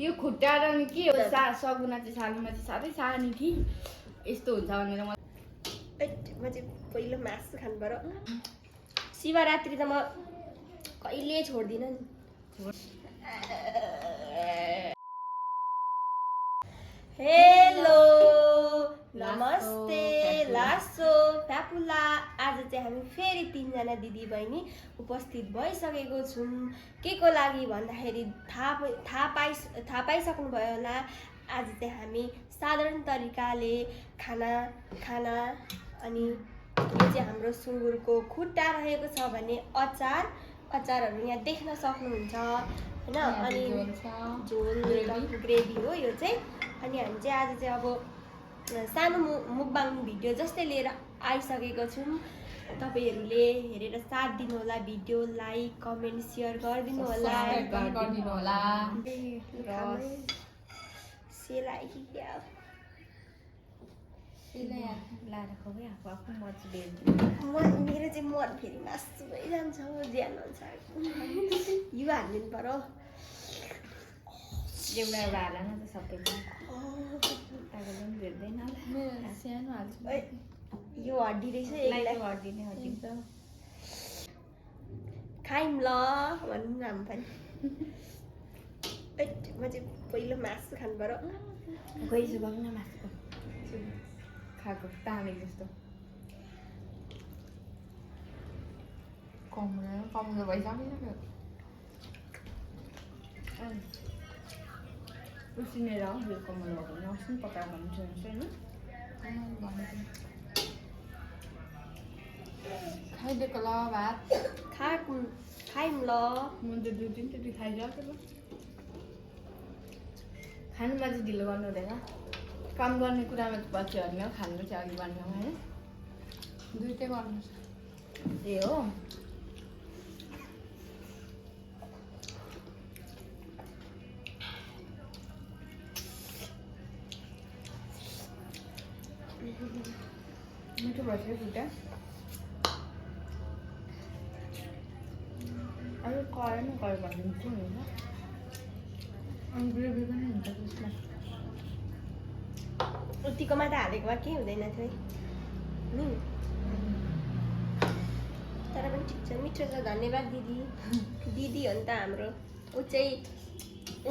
यो खुट्टा र नि के हो सगुना चाहिँ सालमा चाहिँ साह्रै सानो थिए यस्तो हुन्छ भनेर म चाहिँ पहिलो मासु खानु पर्यो शिवरात्रि त म कहिले छोड्दिनँ नि हेलो नमस्ते लासो प्यापुला आज चाहिँ हामी फेरि 3 जना दिदी बहिनी उपस्थित भइसकेको छौँ के को लागि भन्दाखेरि थाहा पाइसक्नु भयो होला आज चाहिँ हामी साधारण तरिकाले खाना अनि यो चाहिँ हाम्रो सुँगुरको खुट्टा रहेको छ भने अचारहरू यहाँ देख्न सक्नुहुन्छ हैन अनि झोल ग्रेभी हो यो चाहिँ अनि हामी चाहिँ आज चाहिँ अब सानो मुकबाङ भिडियो जस्तै लिएर आइसकेको छौँ तपाईहरुले हेरेर साथ दिनु होला भिडियो लाइक कमेन्ट शेयर गरिदिनु होला सेलाई कि क्या मेरो चाहिँ मन फेरि मासु भइजान्छ ज्यान अनुसार यो हालिदिनु पर्यो एउटा हाल न त सबैमा सानो हाल्छु यो हड्डी रहेछ हड्डी नै हड्डी त खाइम ल भन्नु न हामी पनि म चाहिँ पहिलो मासु खानु पर्यो गइसु गएको न मासुको खाएको तामेको जस्तो कमलो भइसक्यो उसिनेर यो कमल भएको भने अस्ति पकाएर भन्छ होइन खाइदिएको ल भात खाइम ल म त 2-3 खाइसकेको खानुमा चाहिँ ढिलो गर्नु हुँदैन काम गर्ने कुरामा चाहिँ पछि होइन खानु चाहिँ अघि बढ्नु होइन दुइटै गर्नु त्यही हो मिठो भएछ खुट्टा अलिक कराइमा गऱ्यो भने मिठो हुन्छ अनि ग्रेभी पनि हुन्छ त्यसमा उतिको मात्र हालेको भए केही हुँदैन थियो नि तर पनि ठिक छ मिठो छ धन्यवाद दिदी हो नि त हाम्रो ऊ चाहिँ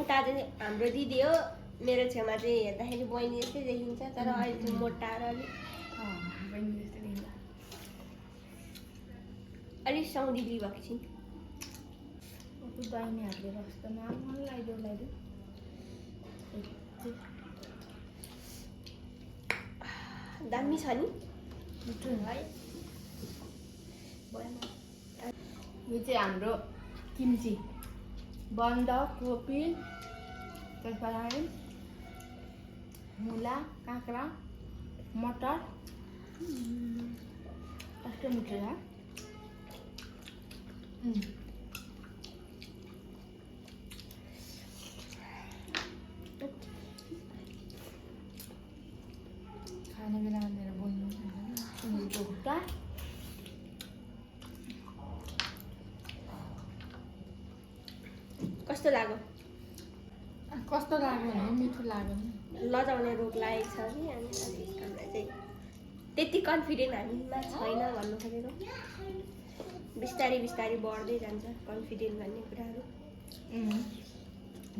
उता चाहिँ हाम्रो दिदी हो मेरो छेउमा चाहिँ हेर्दाखेरि बहिनी जस्तै देखिन्छ तर अहिले चाहिँ मोटा र अलिक सौदिली भएको छु दाहिने हातले रस्तामा लगाइदेऊ दामी छ नि मिठो है यो चाहिँ हाम्रो किम्ची बन्दाकोपी त्यसपछि मुला काँक्रा मटर कस्तो मिठो छ खाने बेलामा मेरो बोल्नु सुँगुरको खुट्टा कस्तो लाग्यो भने मिठो लाग्यो नि लजाउने रोग लागेको छ कि अनि हामीलाई चाहिँ त्यति कन्फिडेन्ट हामीमा छैन भन्नु खोजेको बिस्तारै बढ्दै जान्छ कन्फिडेन्ट भन्ने कुराहरू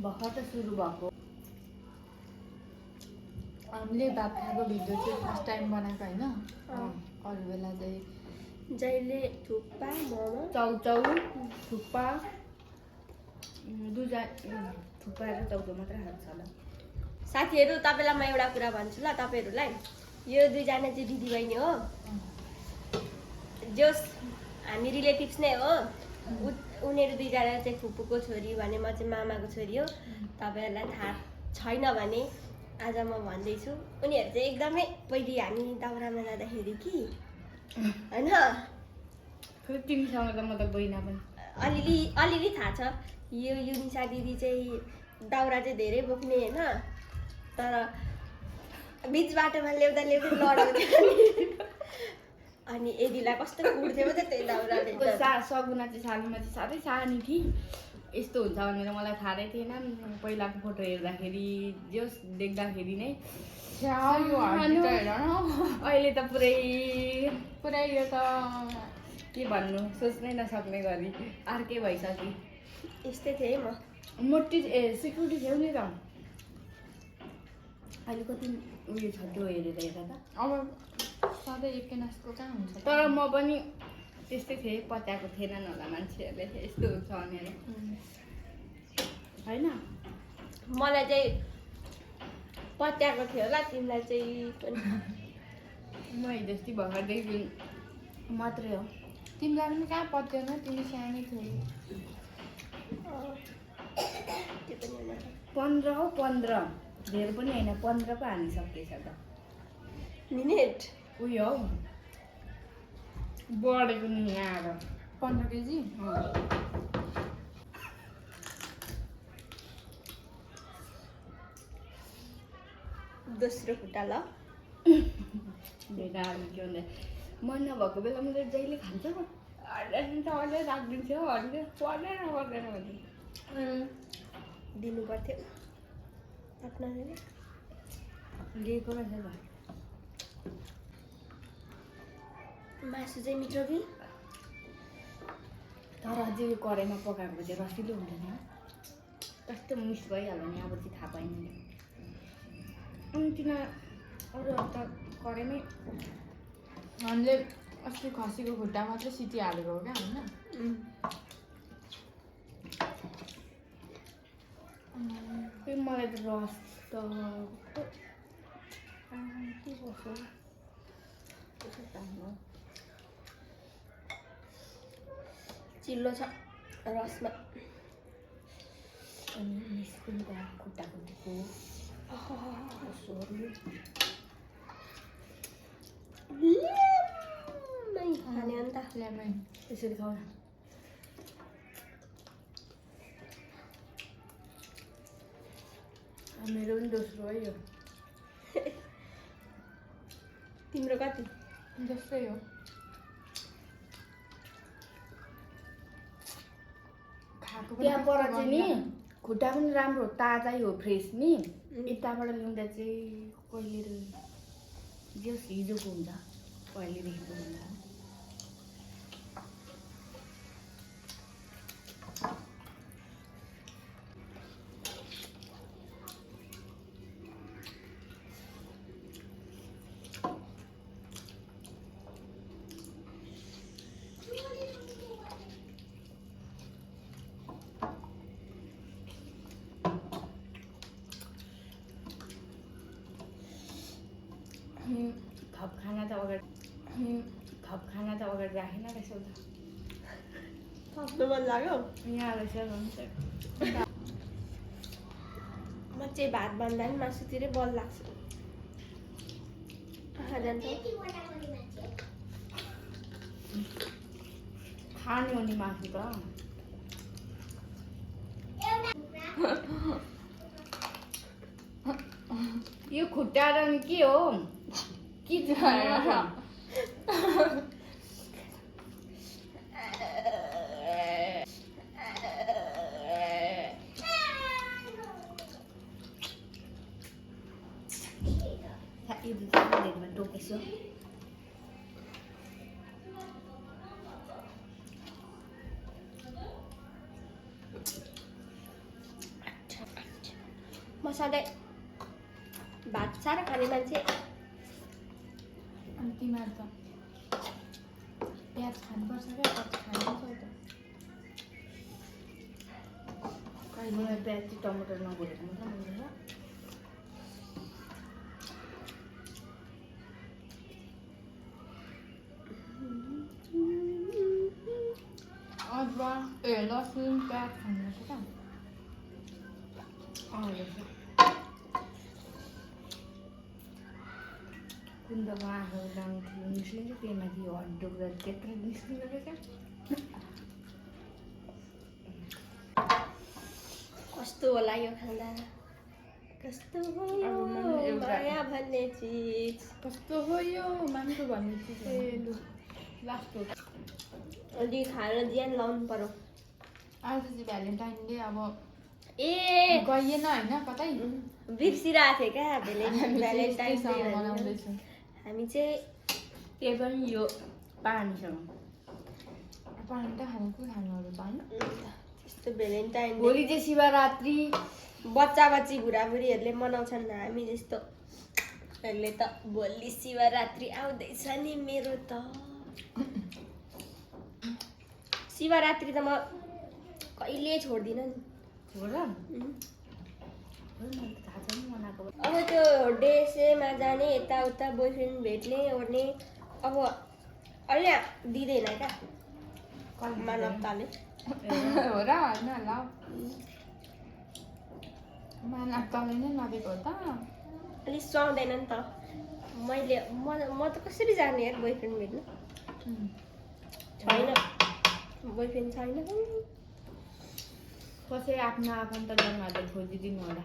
भर्खर त सुरु भएको हामीले भात खाएको भिडियो चाहिँ फर्स्ट टाइम बनाएको होइन अरू बेला चाहिँ जहिले थुक्पा मोमो चाउचाउ थुक्पा थुक्पा र चाउचाउ मात्रै खान्छ होला साथीहरू तपाईँलाई म एउटा कुरा भन्छु ल तपाईँहरूलाई यो 2 जना चाहिँ दिदीबहिनी हो जोस हामी रिलेटिभ्स नै हो उनीहरू 2 जना चाहिँ फुपूको छोरी भने म चाहिँ मामाको छोरी हो तपाईँहरूलाई थाहा छैन भने आज म भन्दैछु उनीहरू चाहिँ एकदमै पहिले हामी दाउरामा जाँदाखेरि कि होइन फेरि तिमीसँग त म त गइनँ पनि अलिअलि थाहा छ यो युनिसा दिदी चाहिँ दाउरा चाहिँ धेरै बोक्ने होइन तर बिच बाटोमा ल्याउँदा लडाउँथ्यो अनि यदिलाई कस्तो कुट्थ्यो त त्यही दाउराले सगुना चाहिँ सालुमा चाहिँ साह्रै सानी थिए यस्तो हुन्छ भनेर मलाई थाहा नै थिएन पहिलाको फोटो हेर्दाखेरि जस देख्दाखेरि नै अहिले त पुरै यो त के भन्नु सोच्नै नसक्ने गरी अर्कै भइसक्यो यस्तै थिएँ म मोटी सिक्युरिटी थियो नि त अहिले कति उयो छ त्यो हेरेर हेर्दा त अब सधैँ एकनासको कहाँ हुन्छ तर म पनि त्यस्तै थिएँ पत्याएको थिएनन् होला मान्छेहरूले यस्तो हुन्छ भनेर होइन मलाई चाहिँ पत्याएको थियो होला तिमीलाई चाहिँ म हिजोस्ति भर्खरदेखि मात्रै हो तिमीलाई पनि कहाँ पत्याउन तिमी सानै थियौ 15 हो 15 धेरै पनि होइन 15 पो हानिसकेछ त मिनेट उयो हौ बढेको नि यहाँ आएर 15 केजी दोस्रो खुट्टा ल भेटा के भन्दा मन नभएको बेलामा त जहिले खान्छ अर्डर राखिदिन्छ भन्थ्यो पर्दैन पर्दैन भन्थ्यो दिनु पर्थ्यो आफ्नो लिएको रहेछ त मासु चाहिँ मिठो कि तर अझै यो कराईमा पकाएको चाहिँ रसिलो हुँदैन कस्तो मिस भइहाल्यो नि अब चाहिँ थाहा पाइँदैन अनि तिनीहरू अरू त कराईमै हामीले अस्ति खसीको खुट्टा मात्रै सिटी हालेको हो क्या होइन मलाई त रस त के गर्छ चिल्लो छ रसमा अनि निस्किन्छ खुट्टा खुट्टीको खाने अन्त लेमन यसरी खाऊ न मेरो पनि दोस्रो है यो तिम्रो कति जस्तै हो खाएको पनि त्यहाँ पर कस्तो चाहिँ नि गन्ध। खुट्टा पनि राम्रो ताजै हो फ्रेस नि यताबाट ल्याउँदा चाहिँ कहिले जस हिजोको हुन्छ पहिलेदेखिको हुन्छ थप खाना त अगाडि राखेन रहेछ त थप्नु मन लाग्यो यहाँ रहेछ भन्छ म चाहिँ भात भन्दा पनि मासुतिरै बल लाग्छ आँखा जान्छ खाने हो नि मासु त यो खुट्टा र नि के हो के टोकेछु म सधैँ भात साह्रो खाने मान्छे अनि तिमीहरू त प्याज खानुपर्छ क्या कति खानुपर्छ त मलाई प्याज चाहिँ टमाटर नभरेको मात्रै मन पर्छ अदुवा लसुन प्याज खानुपर्छ क्या कुन त आँखाको दाम थियो निस्किन्छ त्यही माथि हड्डोको त त्यत्रो निस्किँदो रहेछ कस्तो होला यो खाँदा कस्तो हो यो एउटा माया भन्ने चिज कस्तो हो यो मान्छे भन्ने चिज ए लु लास्ट हो अनि खाएर ज्यान लाउनु पर्यो आज चाहिँ भ्यालेन्टाइन डे अब ए गइएन होइन कतै बिर्सिरहेको थिएँ क्या भ्यालेन्टाइन डे मनाउँदैछौँ। हामी चाहिँ त्यही पनि यो पानीसँग पानी त खानेकुरो खानुहरू त होइन त्यस्तो भ्यालेन्टाइन डे भोलि चाहिँ शिवरात्रि बच्चा बच्ची बुढाबुढीहरूले मनाउँछन् हामी जस्तोहरूले त भोलि शिवरात्रि आउँदैछ नि मेरो त शिवरात्रि त म कहिले छोड्दिनँ नि हो र मैले थाहा छैन मनाएको अब त्यो डेसेमा जाने यताउता बोयफ्रेन्ड भेट्ने ओर्ने अब अहिले दिँदैन क्या मानवताले हो र होइन ल मानवताले नै नदिएको हो त अलिक सुहाउँदैन नि त म त कसरी जाने यार बोयफ्रेन्ड भेट्नु छैन बोयफ्रेन्ड छैन कसै आफ्नो आफन्तजनहरूले खोजिदिनु होला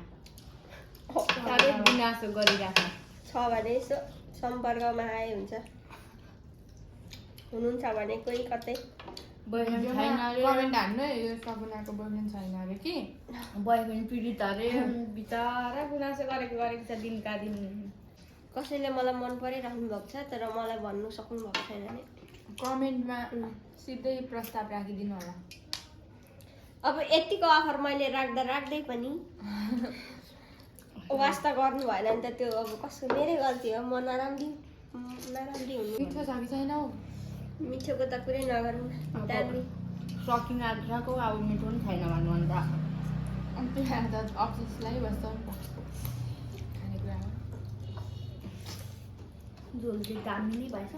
साह्रै गुनासो गरिरहेको छ भने यसो सम्पर्कमा आए हुन्छ हुनुहुन्छ भने कोही कतै बोयफ्रेन्ड छैन अरे कमेन्ट हान्नु यो सपनाको बोयफ्रेन्ड छैन अरे कि बोयफ्रेन्ड पीडित अरे बिचरा गुनासो गरेको छ दिनका दिन कसैले मलाई मन परिराख्नु भएको छ तर मलाई भन्नु सक्नु भएको छैन नि कमेन्टमा सिधै प्रस्ताव राखिदिनु होला अब यतिको अफर मैले राख्दै पनि वास्ता गर्नु भएन नि त त्यो अब कसको मेरै गल्ती हो म नराम्री हुनु मिठो छ कि छैन हौ मिठोको त कुरै नगर्नु दामी सकिङ आएको अब मिठो पनि छैन भन्नु अन्त अनि त्यो त अफिसलाई बस्छ नि त खानेकुरामा झोल चाहिँ दामी नै भएछ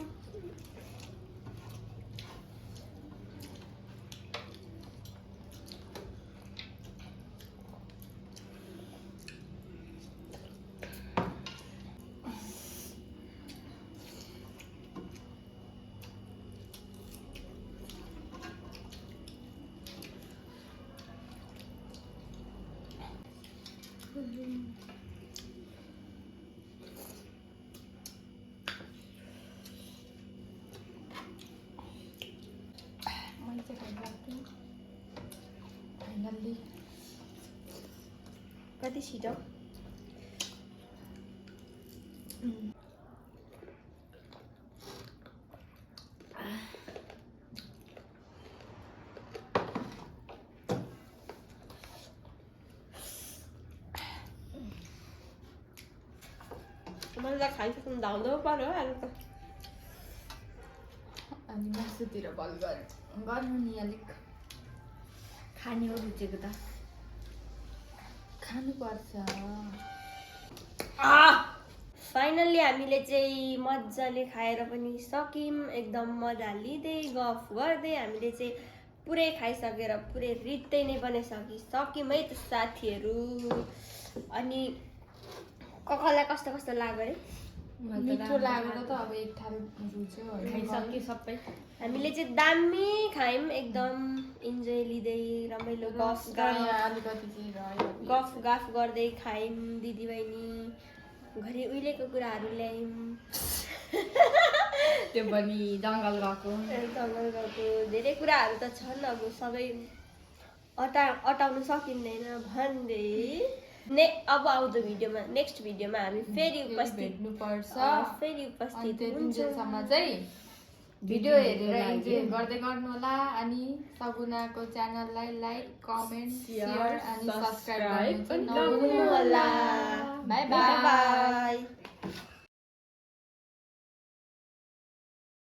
मैले चाहिँ खाइरहेको फाइनल्ली कति छिटो मैले त खाइसक्नु धाउँदो पर्यो अहिले त अनि मासुतिर बल गर्नु नि अलिक खाने हो रुचेको त खानुपर्छ फाइनल्ली हामीले चाहिँ मजाले खाएर पनि सक्यौँ एकदम मजा लिँदै गफ गर्दै हामीले चाहिँ पुरै खाइसकेर पुरै रित्तै नै बनाइसकिसक्यौँ है त साथीहरू अनि ककालाई कस्तो कस्तो लाग्यो अरे मिठो लागेर त अब एक थाल रुच्यो खाइसक्यो सबै हामीले चाहिँ दामी खायौँ एकदम इन्जोय लिँदै रमाइलो गफ अलिकति चाहिँ रह्यो गफ गर्दै खायौँ दिदीबहिनी घरि उहिलेको कुराहरू ल्यायौँ त्यो पनि जङ्गल गएको जङ्गल गएको धेरै कुराहरू त छन् अब सबै अटाउनु सकिँदैन भन्दै अब आउँदो भिडियोमा नेक्स्ट भिडियोमा हामी फेरि उपस्थित हुन्छौँ चाहिँ भिडियो हेरेर इन्जोय गर्दै गर्नु होला अनि सगुनाको च्यानललाई लाइक कमेन्ट सेयर अनि सब्स्क्राइब गर्नु चाहिँ नभुल्नु होला बाई बाई।